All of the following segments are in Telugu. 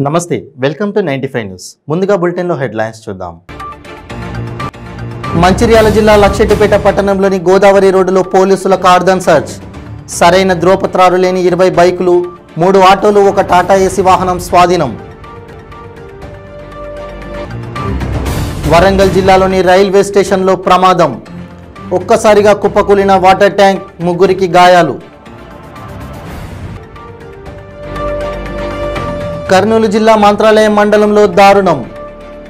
నమస్తే వెల్కమ్ టు 95 న్యూస్ ముందుగా బులెటిన్ లో హెడ్లైన్స్ చూద్దాం. మంచిర్యాల జిల్లా లక్షెట్టిపేట పట్టణంలోని గోదావరి రోడ్డులో పోలీసుల కార్డన్ సర్చ్. సరైన ధ్రువపత్రాలు లేని 20 బైకులు, 3 ఆటోలు, ఒక టాటా ఏసీ వాహనం స్వాధీనం. వరంగల్ జిల్లాలోని రైల్వే స్టేషన్లో ప్రమాదం. ఒక్కసారిగా కుప్పకూలిన వాటర్ ట్యాంక్, 3 గాయాలు. కర్నూలు జిల్లా మంత్రాలయం మండలంలో దారుణం.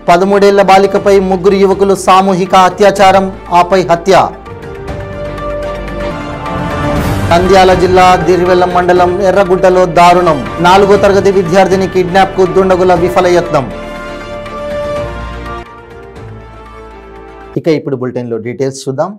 13 ఏళ్ల బాలికపై 3 యువకులు సామూహిక అత్యాచారం, ఆపై హత్య. నంద్యాల జిల్లా దిర్వెల్లం మండలం ఎర్రగుడ్డలో దారుణం. 4వ తరగతి విద్యార్థిని కిడ్నాప్కు దుండగుల విఫల యత్నం. ఇక ఇప్పుడు బులెటిన్లో డీటెయిల్స్ చూద్దాం.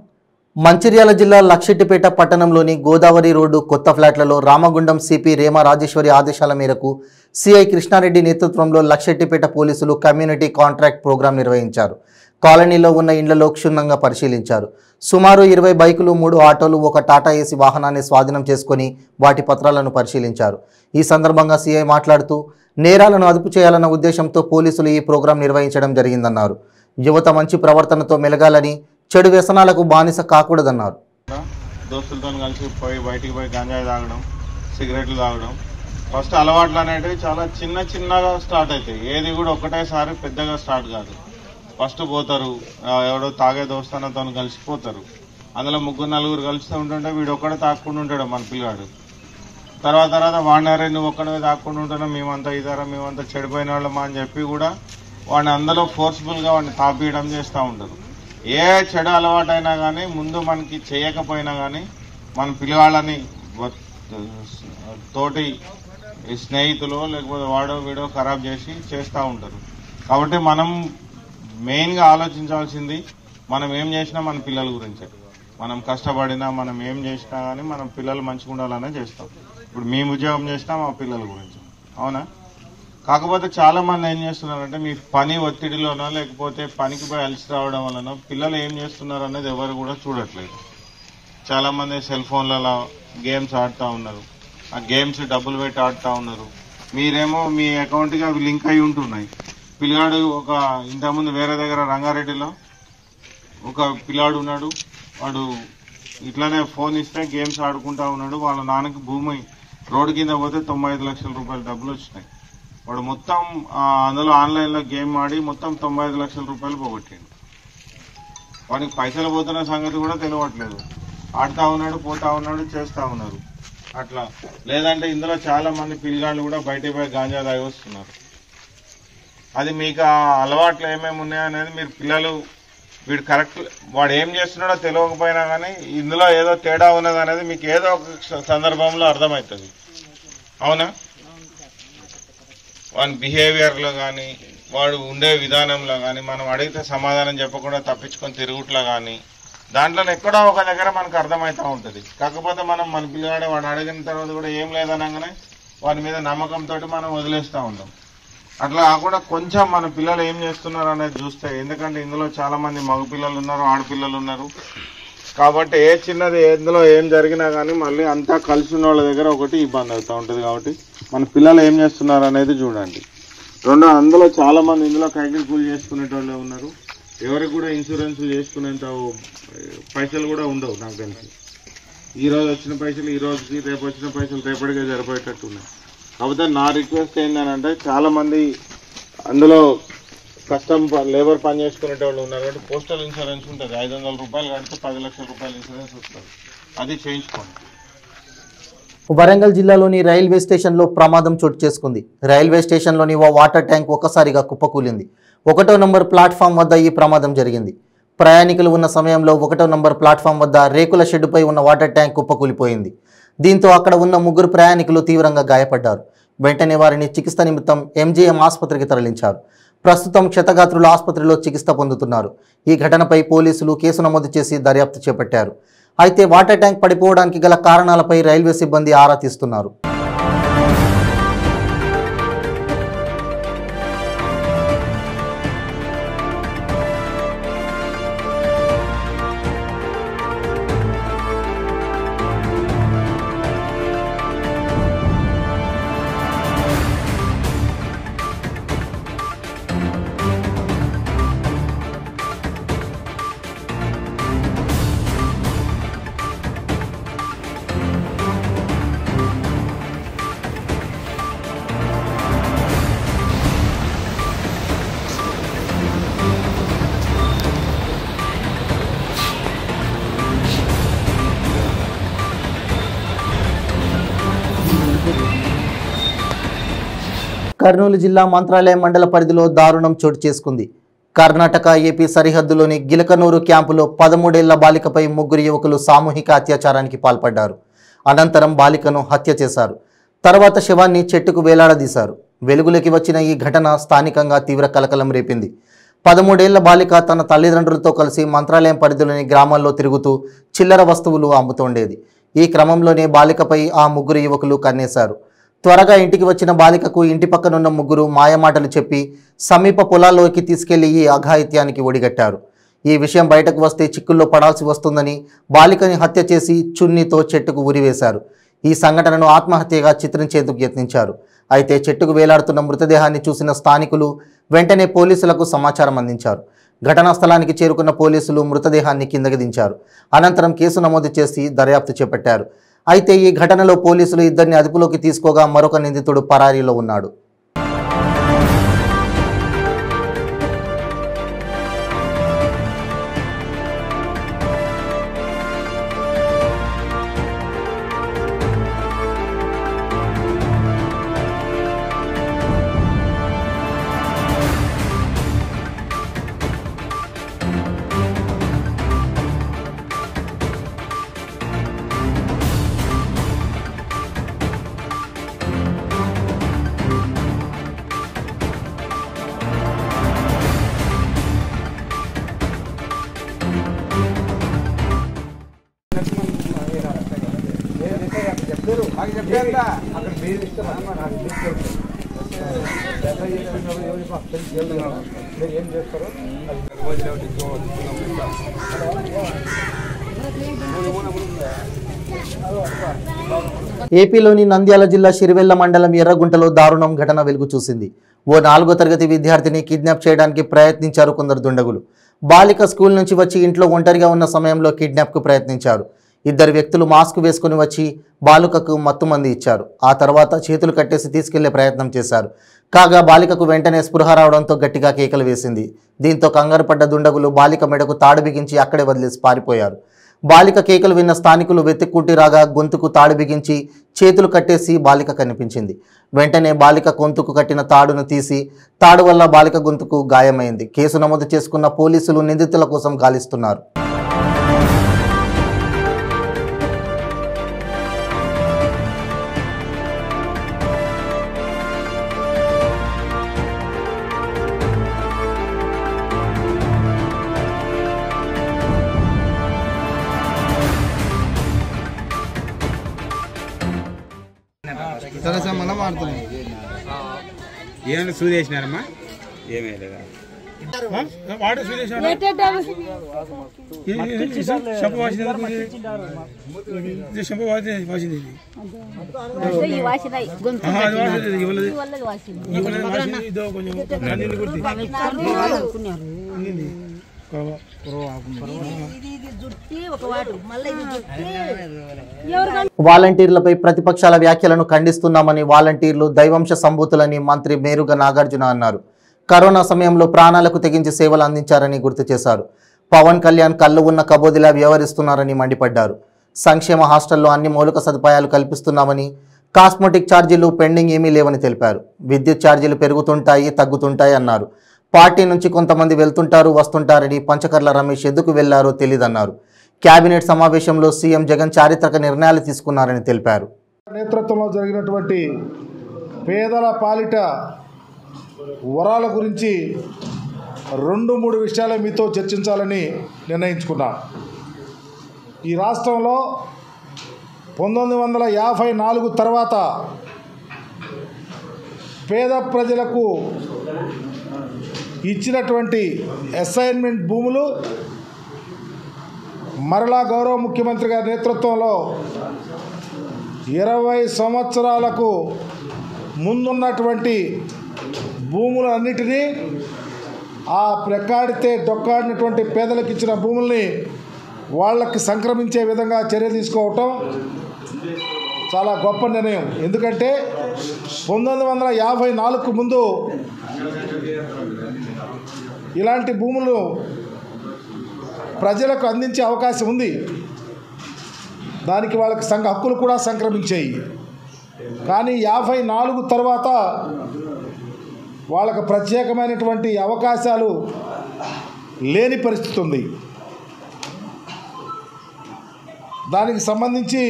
మంచిర్యాల జిల్లా లక్షెట్టిపేట పట్టణంలోని గోదావరి రోడ్డు కొత్త ఫ్లాట్లలో రామగుండం సిపి రేమ రాజేశ్వరి ఆదేశాల మేరకు సిఐ కృష్ణారెడ్డి నేతృత్వంలో లక్షెట్టిపేట పోలీసులు కమ్యూనిటీ కాంట్రాక్ట్ ప్రోగ్రాం నిర్వహించారు. కాలనీలో ఉన్న ఇండ్లలో క్షుణ్ణంగా పరిశీలించారు. సుమారు 20 బైకులు, 3 ఆటోలు, ఒక టాటా ఏసీ వాహనాన్ని స్వాధీనం చేసుకుని వాటి పత్రాలను పరిశీలించారు. ఈ సందర్భంగా సిఐ మాట్లాడుతూ నేరాలను అదుపు చేయాలన్న ఉద్దేశంతో పోలీసులు ఈ ప్రోగ్రాం నిర్వహించడం జరిగిందన్నారు. యువత మంచి ప్రవర్తనతో మెలగాలని, చెడు వ్యసనాలకు బానిస కాకూడదన్నారు. దోస్తులతో కలిసి బయటికి పోయి గంజాయి తాగడం, సిగరెట్లు తాగడం, ఫస్ట్ అలవాట్లు అనేటివి చాలా చిన్నగా స్టార్ట్ అవుతాయి. ఏది కూడా ఒకటేసారి పెద్దగా స్టార్ట్ కాదు. ఫస్ట్ పోతారు, ఎవడో తాగే దోస్తానతో కలిసిపోతారు. అందులో 3-4 కలిసి ఉంటుంటే వీడు ఒక్కడే తాకుండా ఉంటాడు మన పిల్లాడు. తర్వాత వాడినారే నువ్వు ఒక్కడే తాకుండా ఉంటానో మేమంతా ఇదారా, మేమంతా చెడిపోయిన వాళ్ళమా అని చెప్పి కూడా వాడిని అందులో ఫోర్స్ఫుల్గా వాడిని తాపీయడం చేస్తూ ఉంటారు. ఏ చెడు అలవాటైనా కానీ ముందు మనకి చేయకపోయినా కానీ మన పిల్లవాళ్ళని తోటి స్నేహితులు లేకపోతే వాడో వీడో ఖరాబ్ చేస్తూ ఉంటారు. కాబట్టి మనం మెయిన్గా ఆలోచించాల్సింది మనం ఏం చేసినా మన పిల్లల గురించే. మనం కష్టపడినా మనం ఏం చేసినా కానీ మనం పిల్లలు మంచిగా ఉండాలనే చేస్తాం. ఇప్పుడు మేము ఉద్యోగం చేసినా మా పిల్లల గురించి, అవునా? కాకపోతే చాలా మంది ఏం చేస్తున్నారంటే మీ పని ఒత్తిడిలోనో లేకపోతే పనికి పోయి అలసి రావడం వలన పిల్లలు ఏం చేస్తున్నారు అనేది ఎవరు కూడా చూడట్లేదు. చాలా మంది సెల్ ఫోన్లలో గేమ్స్ ఆడుతూ ఉన్నారు. ఆ గేమ్స్ డబ్బులు పెట్టి ఆడుతూ ఉన్నారు. మీరేమో మీ అకౌంట్కి అవి లింక్ అయి ఉంటున్నాయి. పిల్లాడు ఇంతకుముందు వేరే దగ్గర రంగారెడ్డిలో ఒక పిల్లాడు ఉన్నాడు. వాడు ఇట్లానే ఫోన్ ఇస్తే గేమ్స్ ఆడుకుంటా ఉన్నాడు. వాళ్ళ నాన్నకి భూమి రోడ్డు కింద పోతే 95 లక్షల రూపాయల డబ్బులు వచ్చినాయి. వాడు మొత్తం అందులో ఆన్లైన్లో గేమ్ ఆడి మొత్తం 95 లక్షల రూపాయలు పోగొట్టాడు. వాడికి పైసలు పోతున్న సంగతి కూడా తెలియట్లేదు. ఆడుతూ ఉన్నాడు, పోతా ఉన్నాడు, చేస్తూ ఉన్నారు. అట్లా లేదంటే ఇందులో చాలా మంది పిల్లగాళ్ళు కూడా బయటకు పోయి గాంజా తాగి వస్తున్నారు. అది మీకు ఆ అలవాట్లు ఏమేమి ఉన్నాయనేది మీరు పిల్లలు వీడు కరెక్ట్ వాడు ఏం చేస్తున్నాడో తెలియకపోయినా కానీ ఇందులో ఏదో తేడా ఉన్నది అనేది మీకు ఏదో ఒక సందర్భంలో అర్థమవుతుంది, అవునా? వాని బిహేవియర్లో కానీ వాడు ఉండే విధానంలో కానీ మనం అడిగితే సమాధానం చెప్పకుండా తప్పించుకొని తిరుగుట్లో కానీ దాంట్లో ఎక్కడో ఒక దగ్గర మనకు అర్థమవుతూ ఉంటుంది. కాకపోతే మనం మన పిల్లగాడే వాడు అడిగిన తర్వాత కూడా ఏం లేదనగానే వాడి మీద నమ్మకంతో మనం వదిలేస్తూ ఉంటాం. అట్లా కాకుండా కొంచెం మన పిల్లలు ఏం చేస్తున్నారు అనేది చూస్తే, ఎందుకంటే ఇందులో చాలా మంది మగపిల్లలు ఉన్నారు, ఆడపిల్లలు ఉన్నారు. కాబట్టి ఏ చిన్నది ఇందులో ఏం జరిగినా కానీ మళ్ళీ అంతా కలిసి ఉన్న వాళ్ళ దగ్గర ఒకటి ఇబ్బంది అవుతూ ఉంటుంది. కాబట్టి మన పిల్లలు ఏం చేస్తున్నారు అనేది చూడండి. అందులో చాలా మంది ఇందులో కైకిల్ కూలి చేసుకునేటోళ్ళే ఉన్నారు. ఎవరికి కూడా ఇన్సూరెన్స్ చేసుకునేంత పైసలు కూడా ఉండవు. నాకు తెలిసి ఈరోజు వచ్చిన పైసలు ఈ రోజుకి, రేపు వచ్చిన పైసలు రేపటికే సరిపోయేటట్టు ఉన్నాయి. కాకపోతే నా రిక్వెస్ట్ ఏంటంటే చాలా మంది అందులో లేబర్ పని చేసుకునేటోళ్ళు ఉన్నారు. కాబట్టి పోస్టల్ ఇన్సూరెన్స్ ఉంటుంది. 500 రూపాయలు కడితే 10 లక్షల రూపాయల ఇన్సూరెన్స్ వస్తుంది. అది చేయించుకోండి. వరంగల్ జిల్లాలోని రైల్వే స్టేషన్లో ప్రమాదం చోటు చేసుకుంది. రైల్వే స్టేషన్లోని ఓ వాటర్ ట్యాంక్ ఒక్కసారిగా కుప్పకూలింది. 1వ నంబర్ ప్లాట్ఫామ్ వద్ద ఈ ప్రమాదం జరిగింది. ప్రయాణికులు ఉన్న సమయంలో 1వ నంబర్ ప్లాట్ఫామ్ వద్ద రేకుల షెడ్డుపై ఉన్న వాటర్ ట్యాంక్ కుప్పకూలిపోయింది. దీంతో అక్కడ ఉన్న 3 ప్రయాణికులు తీవ్రంగా గాయపడ్డారు. వెంటనే వారిని చికిత్స నిమిత్తం MGM ఆసుపత్రికి తరలించారు. ప్రస్తుతం క్షతగాత్రులు ఆసుపత్రిలో చికిత్స పొందుతున్నారు. ఈ ఘటనపై పోలీసులు కేసు నమోదు చేసి దర్యాప్తు చేపట్టారు. అయితే వాటర్ ట్యాంక్ పడిపోవడానికి గల కారణాలపై రైల్వే సిబ్బంది ఆరా తీస్తున్నారు. కర్నూలు జిల్లా మంత్రాలయం మండల పరిధిలో దారుణం చోటు చేసుకుంది. కర్ణాటక ఏపీ సరిహద్దులోని గిలకనూరు క్యాంపులో 13 ఏళ్ల బాలికపై ముగ్గురు యువకులు సామూహిక అత్యాచారానికి పాల్పడ్డారు. అనంతరం బాలికను హత్య చేశారు. తర్వాత శవాన్ని చెట్టుకు వేలాడదీశారు. వెలుగులోకి వచ్చిన ఈ ఘటన స్థానికంగా తీవ్ర కలకలం రేపింది. 13 ఏళ్ల బాలిక తన తల్లిదండ్రులతో కలిసి మంత్రాలయం పరిధిలోని గ్రామాల్లో తిరుగుతూ చిల్లర వస్తువులు అమ్ముతుండేది. ఈ క్రమంలోనే బాలికపై ఆ ముగ్గురు యువకులు కన్నేశారు. త్వరగా ఇంటికి వచ్చిన బాలికకు ఇంటి పక్కనున్న ముగ్గురు మాయమాటలు చెప్పి సమీప పొలాల్లోకి తీసుకెళ్లి ఈ అఘాయిత్యానికి ఒడిగట్టారు. ఈ విషయం బయటకు వస్తే చిక్కుల్లో పడాల్సి వస్తుందని బాలికని హత్య చేసి చున్నీతో చెట్టుకు ఉరివేశారు. ఈ సంఘటనను ఆత్మహత్యగా చిత్రించేందుకు యత్నించారు. అయితే చెట్టుకు వేలాడుతున్న మృతదేహాన్ని చూసిన స్థానికులు వెంటనే పోలీసులకు సమాచారం అందించారు. ఘటనా స్థలానికి చేరుకున్న పోలీసులు మృతదేహాన్ని కిందకి దించారు. అనంతరం కేసు నమోదు చేసి దర్యాప్తు చేపట్టారు. అయితే ఈ ఘటనలో పోలీసులు ఇద్దరిని అదుపులోకి తీసుకోగా మరొక నిందితుడు పరారీలో ఉన్నాడు. ఏపీలోని నంద్యాల జిల్లా శిరివెల్ల మండలం ఎర్రగుంటలో దారుణం ఘటన వెలుగు చూసింది. ఓ 4వ తరగతి విద్యార్థిని కిడ్నాప్ చేయడానికి ప్రయత్నించారు కొందరు దుండగులు. బాలిక స్కూల్ నుంచి వచ్చి ఇంట్లో ఒంటరిగా ఉన్న సమయంలో కిడ్నాప్కు ప్రయత్నించారు. ఇద్దరు వ్యక్తులు మాస్క్ వేసుకుని వచ్చి బాలికకు మత్తుమంది ఇచ్చారు. ఆ తర్వాత చేతులు కట్టేసి తీసుకెళ్లే ప్రయత్నం చేశారు. కాగా బాలికకు వెంటనే స్పృహ రావడంతో గట్టిగా కేకలు వేసింది. దీంతో కంగారు పడ్డ దుండగులు బాలిక మెడకు తాడు బిగించి అక్కడే వదిలేసి పారిపోయారు. బాలిక కేకలు విన్న స్థానికులు వెతుక్కుంటూ రాగా గొంతుకు తాడు బిగించి చేతులు కట్టేసి బాలిక కనిపించింది. వెంటనే బాలిక గొంతుకు కట్టిన తాడును తీసి తాడు వల్ల బాలిక గొంతుకు గాయమైంది. కేసు నమోదు చేసుకున్న పోలీసులు నిందితుల కోసం గాలిస్తున్నారు. ఏమైనా సూది వేసినారమ్మా? ఏమీ లేదా? వాలంటీర్లపై ప్రతిపక్షాల వ్యాఖ్యలను ఖండిస్తున్నామని వాలంటీర్లు దైవంశ సంభూతులని మంత్రి మేరుగ నాగార్జున అన్నారు. కరోనా సమయంలో ప్రాణాలకు తెగించి సేవలు అందించారని గుర్తు చేశారు. పవన్ కళ్యాణ్ కళ్ళు ఉన్న కబోదిలా వ్యవహరిస్తున్నారని మండిపడ్డారు. సంక్షేమ హాస్టల్లో అన్ని మౌలిక సదుపాయాలు కల్పిస్తున్నామని, కాస్మెటిక్ ఛార్జీలు పెండింగ్ ఏమీ లేవని తెలిపారు. విద్యుత్ ఛార్జీలు పెరుగుతుంటాయి, తగ్గుతుంటాయి అన్నారు. పార్టీ నుంచి కొంతమంది వెళ్తుంటారు, వస్తుంటారని, పంచకర్ల రమేష్ ఎందుకు వెళ్లారో తెలియదన్నారు. కేబినెట్ సమావేశంలో సీఎం జగన్ చారిత్రక నిర్ణయాలు తీసుకున్నారని తెలిపారు. నేతృత్వంలో జరిగినటువంటి పేదల పాలిట వరాల గురించి 2-3 విషయాలు మీతో చర్చించాలని నిర్ణయించుకున్నా. ఈ రాష్ట్రంలో 1954 తర్వాత పేద ప్రజలకు ఇచ్చినటువంటి అసైన్మెంట్ భూములు మరలా గౌరవ ముఖ్యమంత్రి గారి నేతృత్వంలో 20 సంవత్సరాలకు ముందున్నటువంటి భూములన్నిటినీ ఆ ప్రకాడితే డొక్కాడినటువంటి పేదలకు ఇచ్చిన భూముల్ని వాళ్ళకి సంక్రమించే విధంగా చర్య తీసుకోవటం చాలా గొప్ప నిర్ణయం. ఎందుకంటే 1954కు ముందు ఇలాంటి భూములు ప్రజలకు అందించే అవకాశం ఉంది. దానికి వాళ్ళకి హక్కులు కూడా సంక్రమించాయి. కానీ 54 తర్వాత వాళ్ళకు ప్రత్యేకమైనటువంటి అవకాశాలు లేని పరిస్థితి ఉంది. దానికి సంబంధించి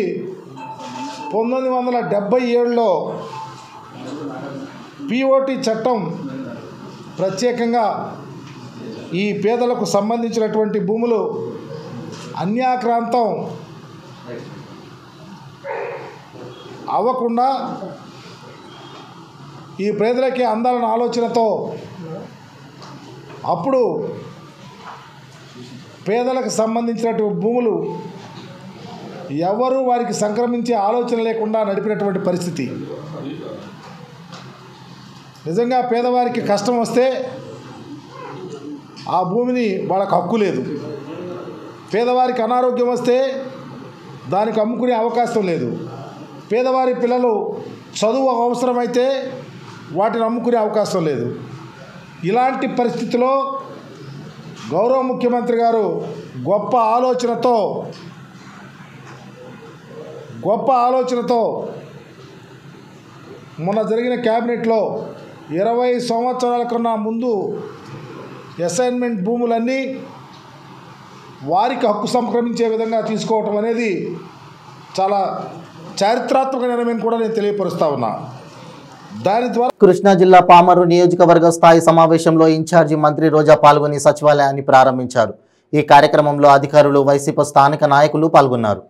1977లో పిఓటి చట్టం ప్రత్యేకంగా ఈ పేదలకు సంబంధించినటువంటి భూములు అన్యాక్రాంతం అవ్వకుండా ఈ పేదలకి అందాలన్న ఆలోచనతో అప్పుడు పేదలకు సంబంధించినటువంటి భూములు ఎవరు వారికి సంక్రమించే ఆలోచన లేకుండా నడిపినటువంటి పరిస్థితి. నిజంగా పేదవారికి కష్టం వస్తే ఆ భూమిని వాళ్ళకు హక్కు లేదు. పేదవారికి అనారోగ్యం వస్తే దానికి అమ్ముకునే అవకాశం లేదు. పేదవారి పిల్లలు చదువు అవసరమైతే వాటిని అమ్ముకునే అవకాశం లేదు. ఇలాంటి పరిస్థితిలో గౌరవ ముఖ్యమంత్రి గారు గొప్ప ఆలోచనతో మొన్న జరిగిన క్యాబినెట్లో 20 సంవత్సరాల కన్నా ముందు అసైన్మెంట్ భూములన్నీ వారికి హక్కు సంక్రమించే విధంగా తీసుకోవటం అనేది చాలా చారిత్రాత్మక నిర్ణయం కూడా నేను తెలియపరుస్తా ఉన్నా. దాని ద్వారా కృష్ణా జిల్లా పామరు నియోజకవర్గ స్థాయి సమావేశంలో ఇన్ఛార్జి మంత్రి రోజా పాల్గొని సచివాలయాన్ని ప్రారంభించారు. ఈ కార్యక్రమంలో అధికారులు, వైసీపీ స్థానిక నాయకులు పాల్గొన్నారు.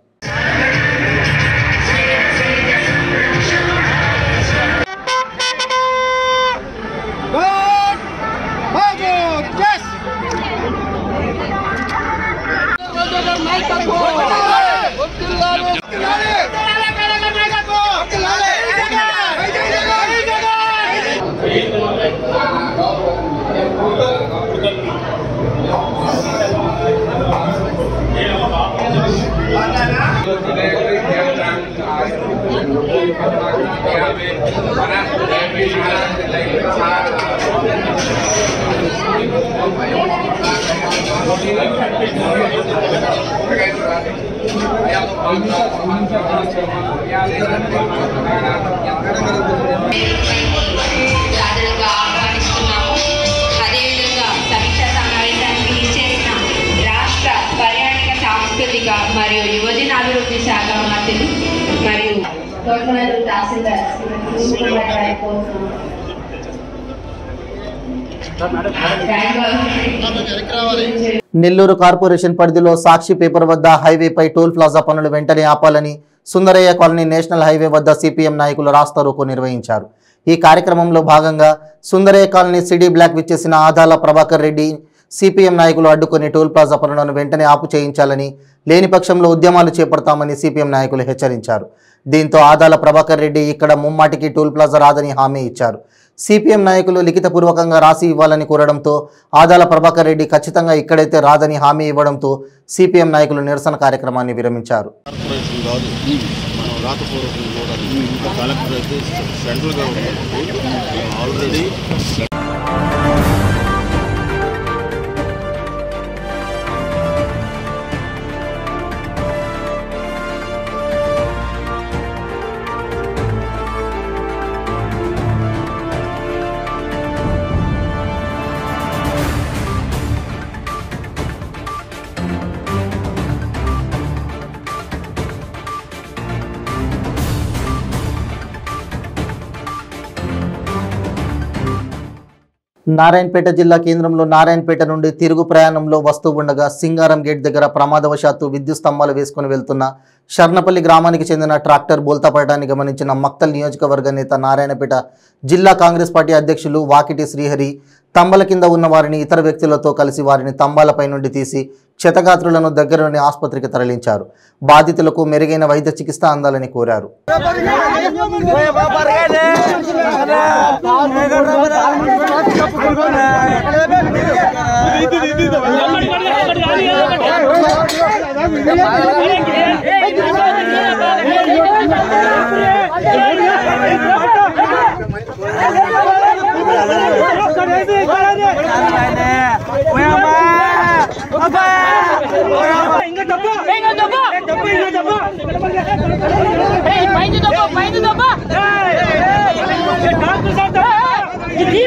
మరియు యువజన అభివృద్ధి శాఖ మంత్రులు మరియు తోటమారు తహసీల్దార్ నెల్లూరు కార్పొరేషన్ పరిధిలో సాక్షి పేపర్ వద్ద హైవేపై టోల్ ప్లాజా పనులు వెంటనే ఆపాలని సుందరయ్య కాలనీ నేషనల్ హైవే వద్ద సిపిఎం నాయకులు రాస్తారోకో నిర్వహించారు. ఈ కార్యక్రమంలో భాగంగా సుందరయ్య కాలనీ సిటీ బ్లాక్ విచ్చేసిన ఆదాల ప్రభాకర్ రెడ్డి సిపిఎం నాయకులు అడ్డుకొని టోల్ ప్లాజా పనులను వెంటనే ఆపు చేయించాలని, లేని పక్షంలో ఉద్యమాలు చేపడతామని సిపిఎం నాయకులు హెచ్చరించారు. దీంతో ఆదాల ప్రభాకర్ రెడ్డి ఇక్కడ ముమ్మాటికి టోల్ ప్లాజా రాదని హామీ ఇచ్చారు. సిపిఎం నాయకులు లిఖితపూర్వకంగా రాసి ఇవ్వాలని కోరడంతో ఆదాల ప్రభాకర్ రెడ్డి ఖచ్చితంగా ఇక్కడైతే రాదని హామీ ఇవ్వడంతో సిపిఎం నాయకులు నిరసన కార్యక్రమాన్ని విరమించారు. నారాయణపేట జిల్లా కేంద్రంలో నారాయణపేట నుండి తిరుగు ప్రయాణంలో వస్తూ ఉండగా సింగారం గేట్ దగ్గర ప్రమాదవశాత్తు విద్యుత్ స్తంభాలు వేసుకుని వెళ్తున్న శర్నపల్లి గ్రామానికి చెందిన ట్రాక్టర్ బోల్తాపడటాన్ని గమనించిన మక్తల్ నియోజకవర్గ నేత నారాయణపేట జిల్లా కాంగ్రెస్ పార్టీ అధ్యక్షులు వాకిటి శ్రీహరి తంబాల కింద ఉన్న వారిని ఇతర వ్యక్తులతో కలిసి వారిని తంబాలపై నుండి తీసి క్షతగాత్రులను దగ్గరలోని ఆసుపత్రికి తరలించారు. బాధితులకు మెరుగైన వైద్య చికిత్స అందాలని కోరారు. Ini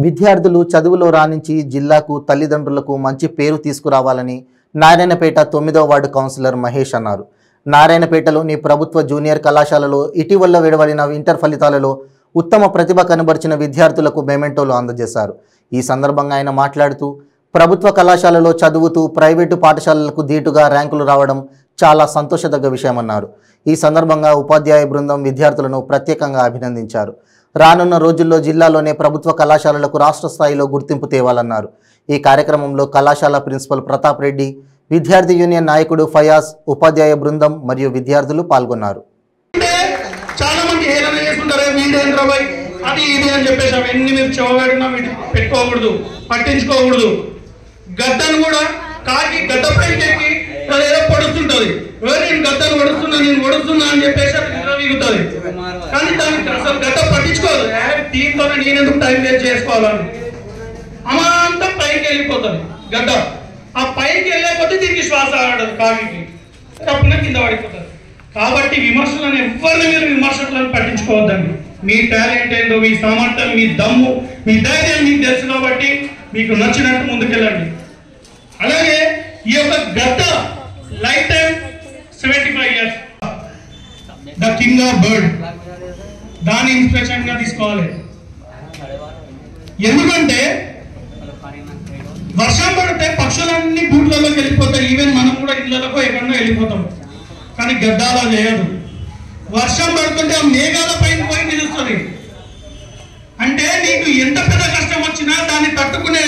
విద్యార్థులు చదువులో రాణించి జిల్లాకు తల్లిదండ్రులకు మంచి పేరు తీసుకురావాలని నారాయణపేట 9వ వార్డు కౌన్సిలర్ మహేష్ అన్నారు. నారాయణపేటలోని ప్రభుత్వ జూనియర్ కళాశాలలో ఇటీవల వెలువడిన ఇంటర్ ఫలితాలలో ఉత్తమ ప్రతిభ కనబరిచిన విద్యార్థులకు మెమెంటోలు అందజేశారు. ఈ సందర్భంగా ఆయన మాట్లాడుతూ ప్రభుత్వ కళాశాలలో చదువుతూ ప్రైవేటు పాఠశాలలకు ధీటుగా ర్యాంకులు రావడం చాలా సంతోషదగ్గ విషయమన్నారు. ఈ సందర్భంగా ఉపాధ్యాయ బృందం విద్యార్థులను ప్రత్యేకంగా అభినందించారు. రానున్న రోజుల్లో జిల్లాలోనే ప్రభుత్వ కళాశాలలకు రాష్ట్ర స్థాయిలో గుర్తింపు తేవాలన్నారు. ఈ కార్యక్రమంలో కళాశాల ప్రిన్సిపల్ ప్రతాప్ రెడ్డి, విద్యార్థి యూనియన్ నాయకుడు ఫయాజ్, ఉపాధ్యాయ బృందం మరియు విద్యార్థులు పాల్గొన్నారు. చాలా మంది హేళన చేస్తుంటారు, వీడేంద్రబాయ్ అది ఇది అని చెప్పేసి అవన్నీ మీరు చెవబడినా పెట్టుకోకూడదు, పట్టించుకోకూడదు. గద్దను కూడా కాకి గద్ద పైకి ఎక్కి ఏదో పొడుస్తుంటది, నేను గద్దను ఒడుస్తున్నా అని చెప్పేసి అది విరుగుతుంది. కానీ దానికి అసలు గద్ద పట్టించుకోదు. దీంతో నేను ఎందుకు టైం వేస్ట్ చేసుకోవాలని అమాంతం పైకి వెళ్ళిపోతుంది గద్ద. ఆ పైకి వెళ్ళకపోతే దీనికి శ్వాస ఆడదు, కాకి తప్పున కింద పడిపోతుంది. కాబట్టి విమర్శలను ఎవరిని మీరు విమర్శలను పట్టించుకోవద్దండి. మీ టాలెంట్ ఏందో, మీ సామర్థ్యం, మీ దమ్ము, మీ ధైర్యం మీకు తెలుసు కాబట్టి మీకు నచ్చినట్టు ముందుకెళ్ళండి. అలాగే ఈ యొక్క గద్ద life time 75 years the king of bird, దాన్ని ఇన్స్పిరేషన్ గా తీసుకోవాలి. ఎందుకంటే వర్షం పడితే పక్షులన్నీ గూట్లలోకి వెళ్ళిపోతాయి, ఈవెన్ మనం కూడా ఇళ్లలోకి ఎక్కడో వెళ్ళిపోతాం. కానీ గద్ద అలా చేయదు. వర్షం పడుతుంటే ఆ మేఘాల పైన పోయి నిలుస్తుంది. అంటే నీకు ఎంత పెద్ద కష్టం వచ్చినా దాన్ని తట్టుకునే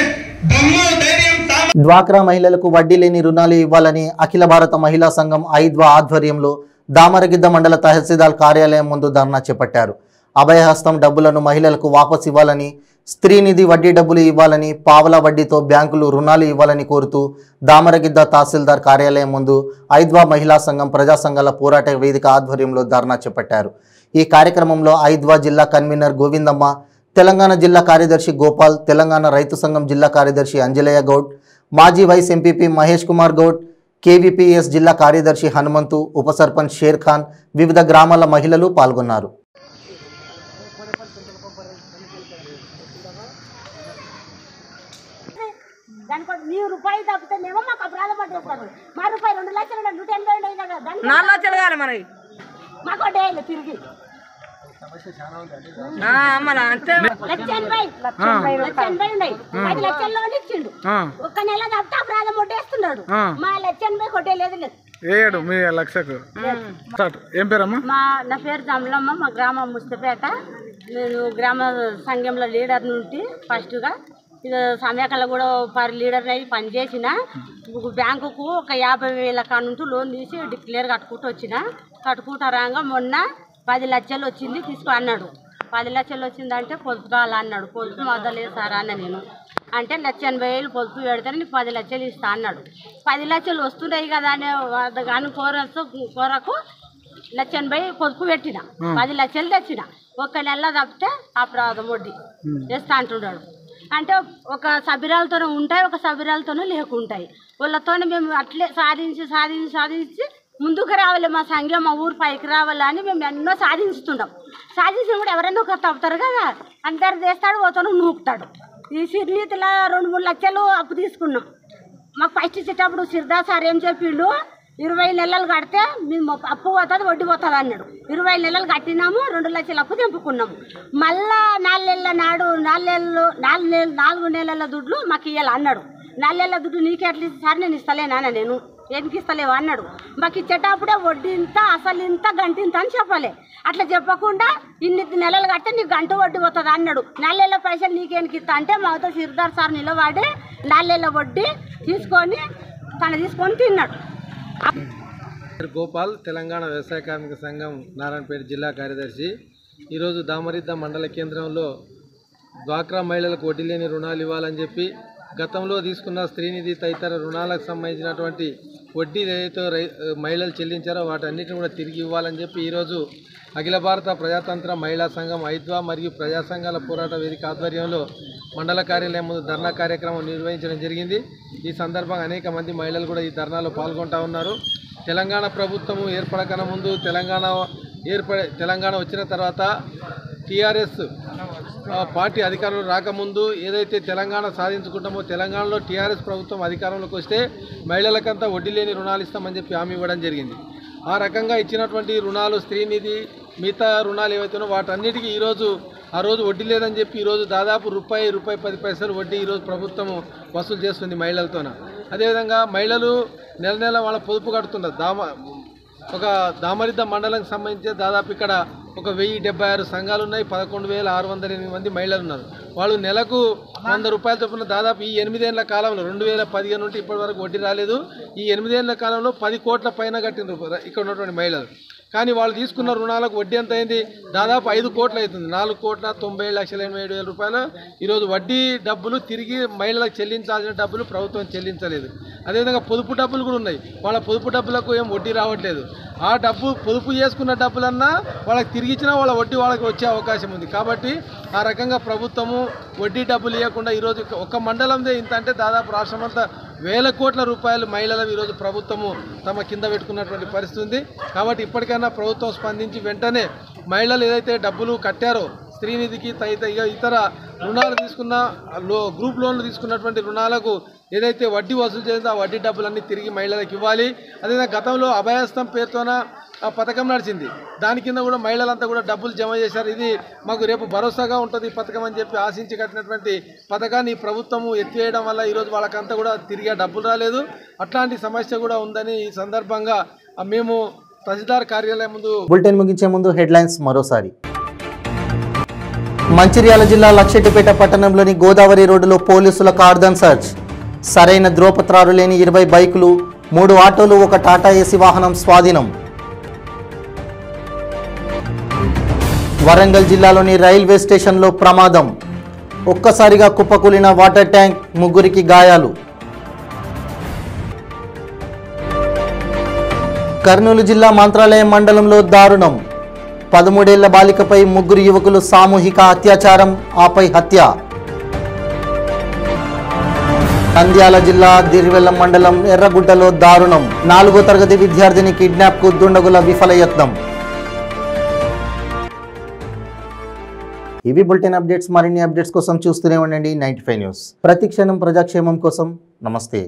దమ్ము, ధైర్యం. డ్వాక్రా మహిళలకు వడ్డీ లేని రుణాలు ఇవ్వాలని అఖిల భారత మహిళా సంఘం ఐద్వా ఆధ్వర్యంలో దామరగిద్ద మండల తహసీల్దార్ కార్యాలయం ముందు ధర్నా చేపట్టారు. అభయహస్తం డబ్బులను మహిళలకు వాపసు ఇవ్వాలని, స్త్రీనిధి వడ్డీ డబ్బులు ఇవ్వాలని, పావలా వడ్డీతో బ్యాంకులు రుణాలు ఇవ్వాలని కోరుతూ దామరగిద్ద తహసీల్దార్ కార్యాలయం ముందు ఐద్వా మహిళా సంఘం ప్రజా సంఘాల పోరాట వేదిక ఆధ్వర్యంలో ధర్నా చేపట్టారు. ఈ కార్యక్రమంలో ఐద్వా జిల్లా కన్వీనర్ గోవిందమ్మ, తెలంగాణ జిల్లా కార్యదర్శి గోపాల్, తెలంగాణ రైతు సంఘం జిల్లా కార్యదర్శి అంజలయ్య గౌడ్, మాజీ vice MPP Mahesh Kumar Goud, KVPS జిల్లా కార్యదర్శి హనుమంతు, ఉప సర్పంచ్ షేర్ ఖాన్, వివిధ గ్రామాల మహిళలు పాల్గొన్నారు. రూపాయి తప్పితేనేమో మాకు అపరాధం పట్టేస్తారు. మా రూపాయి 2 లక్షలు 180 కదా, 4 లక్షలు కాదు మనకి, మాకు వడ్డీ తిరిగి అంతే 1,80,000 ఉన్నాయి. 10 లక్షల లోన్ ఇచ్చిండు. ఒక్క నెల తప్పితే అపరాధం వడ్డేస్తున్నాడు. మా 1,80,000 కొట్టేలేదు లేదు. మీ లక్షకు ఏం పేరమ్మా? నా పేరు జమలమ్మ, మా గ్రామం ముస్తపేట. నేను గ్రామ సంఘంలో లీడర్ నుండి ఫస్ట్గా సమయాకల్లో కూడా లీడర్ అయ్యి పనిచేసిన. బ్యాంకుకు ఒక 50,000 కానుంటూ లోన్ తీసి డిక్లేర్ కట్టుకుంటూ రాగా మొన్న 10 లక్షలు వచ్చింది తీసుకో అన్నాడు. 10 లక్షలు వచ్చిందంటే పొదుపు కావాలన్నాడు. పొదుపు మొదలేదు సార్ అన్న నేను అంటే 1,80,000 పొదుపు పెడితే నీకు 10 లక్షలు ఇస్తా అన్నాడు. 10 లక్షలు వస్తున్నాయి కదా అనే కానీ కోరకు 1,80,000 పొదుపు పెట్టిన, 10 లక్షలు తెచ్చిన. ఒక్క నెల తప్పితే అపరాధం వడ్డీ చేస్తా అంటున్నాడు. అంటే ఒక సభ్యురాలతోనే ఉంటాయి, ఒక సభ్యురాలతోనే లేకుంటాయి. వాళ్ళతోనే మేము అట్లే సాధించి ముందుకు రావాలి, మా సంఘం మా ఊరు పైకి రావాలని మేము ఎన్నో సాధించుతున్నాం. కూడా ఎవరైనా ఒకరు తప్పుతారు కదా, అందరు చేస్తాడు, పోతాను నూపుతాడు. ఈ సిరినీతిలో 2-3 లక్షలు అప్పు తీసుకున్నాం. మాకు ఫస్ట్ ఇచ్చేటప్పుడు సిరిదా సార్ ఏం చెప్పిండు, 20 నెలలు కడితే మేము అప్పు పోతుంది వడ్డీ పోతుంది అన్నాడు. 20 నెలలు కట్టినాము, 2 లక్షల అప్పు తెంపుకున్నాము. మళ్ళా 4 నెలల నాడు 4 నెలల దుడ్లు మాకు ఇవ్వాలి అన్నాడు. 4 నెలల దుడ్డు నీకు ఎట్లా సార్ నేను ఇస్తలేనా నేను, ఎందుకు ఇస్తలేవు అన్నాడు. మాకు ఇచ్చేటప్పుడే వడ్డీ ఇంత అసలు ఇంత గంట ఇంత అని చెప్పాలి. అట్లా చెప్పకుండా ఇన్ని నెలలు కడితే నీకు గంట వడ్డీ పోతుంది అన్నాడు. 4 నెలల పైసలు నీకేనికి ఇస్తా అంటే మాతో సిరిదార్ సార్ నిలబడి 4 నెలల వడ్డీ తీసుకొని తిన్నాడు. గోపాల్, తెలంగాణ వ్యవసాయ కార్మిక సంఘం నారాయణపేట జిల్లా కార్యదర్శి. ఈరోజు దామరిద్ద మండల కేంద్రంలో డ్వాక్రా మహిళలకు వడ్డీ లేని రుణాలు ఇవ్వాలని చెప్పి గతంలో తీసుకున్న స్త్రీనిధి తదితర రుణాలకు సంబంధించినటువంటి వడ్డీ ఏదైతే మహిళలు చెల్లించారో వాటన్నిటిని కూడా తిరిగి ఇవ్వాలని చెప్పి ఈరోజు అఖిల భారత ప్రజాతంత్ర మహిళా సంఘం ఐద్వా మరియు ప్రజా సంఘాల పోరాట వేదిక ఆధ్వర్యంలో మండల కార్యాలయం ముందు ధర్నా కార్యక్రమం నిర్వహించడం జరిగింది. ఈ సందర్భంగా అనేక మంది మహిళలు కూడా ఈ ధర్నాలో పాల్గొంటూ ఉన్నారు. తెలంగాణ ప్రభుత్వము ఏర్పడకన ముందు తెలంగాణ వచ్చిన తర్వాత టీఆర్ఎస్ పార్టీ అధికారంలో రాకముందు ఏదైతే తెలంగాణ సాధించుకుంటామో తెలంగాణలో టీఆర్ఎస్ ప్రభుత్వం అధికారంలోకి వస్తే మహిళలకంతా వడ్డీ లేని రుణాలు ఇస్తామని చెప్పి హామీ ఇవ్వడం జరిగింది. ఆ రకంగా ఇచ్చినటువంటి రుణాలు స్త్రీనిధి మిగతా రుణాలు ఏవైతున్నాయో వాటన్నిటికీ ఆ రోజు వడ్డీ లేదని చెప్పి ఈరోజు దాదాపు రూపాయి 10 పైసలు వడ్డీ ఈరోజు ప్రభుత్వము వసూలు చేస్తుంది మహిళలతోన. అదేవిధంగా మహిళలు నెల నెల వాళ్ళ పొదుపు కడుతున్నారు. ఒక దామరిద్ద మండలానికి సంబంధించి దాదాపు ఇక్కడ ఒక 1076 సంఘాలు ఉన్నాయి. 11,608 మంది మహిళలు ఉన్నారు. వాళ్ళు నెలకు 100 రూపాయల చొప్పున దాదాపు ఈ 8 ఏళ్ల కాలంలో 2015 నుండి ఇప్పటి వరకు వడ్డీ రాలేదు. ఈ 8 ఏళ్ల కాలంలో 10 కోట్ల పైన కట్టిన ఇక్కడ ఉన్నటువంటి మహిళలు. కానీ వాళ్ళు తీసుకున్న రుణాలకు వడ్డీ ఎంత అయింది? దాదాపు 5 కోట్లు అవుతుంది. 4,97,87,000 రూపాయలు ఈరోజు వడ్డీ డబ్బులు తిరిగి మహిళలకు చెల్లించాల్సిన డబ్బులు ప్రభుత్వం చెల్లించలేదు. అదేవిధంగా పొదుపు డబ్బులు కూడా ఉన్నాయి. వాళ్ళ పొదుపు డబ్బులకు ఏం వడ్డీ రావట్లేదు. ఆ డబ్బు పొదుపు చేసుకున్న డబ్బులన్నా వాళ్ళకి తిరిగి ఇచ్చినా వాళ్ళ వడ్డీ వాళ్ళకి వచ్చే అవకాశం ఉంది. కాబట్టి ఆ రకంగా ప్రభుత్వము వడ్డీ డబ్బులు ఇవ్వకుండా ఈరోజు ఒక మండలందే ఇంత అంటే దాదాపు రాష్ట్రమంతా 1,000 కోట్ల రూపాయలు మహిళలు ఈరోజు ప్రభుత్వము తమ కింద పెట్టుకున్నటువంటి పరిస్థితి ఉంది. కాబట్టి ఇప్పటికైనా ప్రభుత్వం స్పందించి వెంటనే మహిళలు ఏదైతే డబ్బులు కట్టారో స్త్రీనిధికి ఇతర రుణాలు తీసుకున్న గ్రూప్ లోన్లు తీసుకున్నటువంటి రుణాలకు ఏదైతే వడ్డీ వసూలు చేసిందో ఆ వడ్డీ డబ్బులన్నీ తిరిగి మహిళలకు ఇవ్వాలి. అదేవిధంగా గతంలో అభయహస్తం పేరుతోన ఆ పథకం నడిచింది. దాని కింద కూడా మహిళలంతా కూడా డబ్బులు జమ చేశారు. ఇది మాకు రేపు భరోసాగా ఉంటుంది ఈ పథకం అని చెప్పి ఆశించి కట్టినటువంటి పథకాన్ని ప్రభుత్వము ఎత్తివేయడం వల్ల ఈరోజు వాళ్ళకంతా కూడా తిరిగి డబ్బులు రాలేదు. అట్లాంటి సమస్య కూడా ఉందని ఈ సందర్భంగా మేము తహసీల్దార్ కార్యాలయం ముందు బులెటిన్ ముగించే ముందు హెడ్లైన్స్ మరోసారి. మంచిర్యాల జిల్లా లక్షెట్టిపేట పట్టణంలోని గోదావరి రోడ్డులో పోలీసుల కార్డన్ సర్చ్. సరైన ధ్రువపత్రాలు లేని 20 బైకులు, 3 ఆటోలు, 1 టాటా ఏసీ వాహనం స్వాధీనం. వరంగల్ జిల్లాలోని రైల్వే స్టేషన్లో ప్రమాదం. ఒక్కసారిగా కుప్పకూలిన వాటర్ ట్యాంక్, 3 గాయాలు. కర్నూలు జిల్లా మంత్రాలయం మండలంలో దారుణం. 13 ఏళ్ల బాలికపై 3 యువకులు సామూహిక అత్యాచారం, ఆపై హత్య. నంద్యాల జిల్లా దిర్వెల్లం మండలం ఎర్రగుడ్డలో దారుణం. 4వ తరగతి విద్యార్థిని కిడ్నాప్కు దుండగుల విఫల యత్నం. ఇవి బులెటిన్ అప్డేట్స్. మరిన్ని అప్డేట్స్ కోసం చూస్తూనే ఉండండి 95 న్యూస్. ప్రతి క్షణం ప్రజాక్షేమం కోసం. నమస్తే.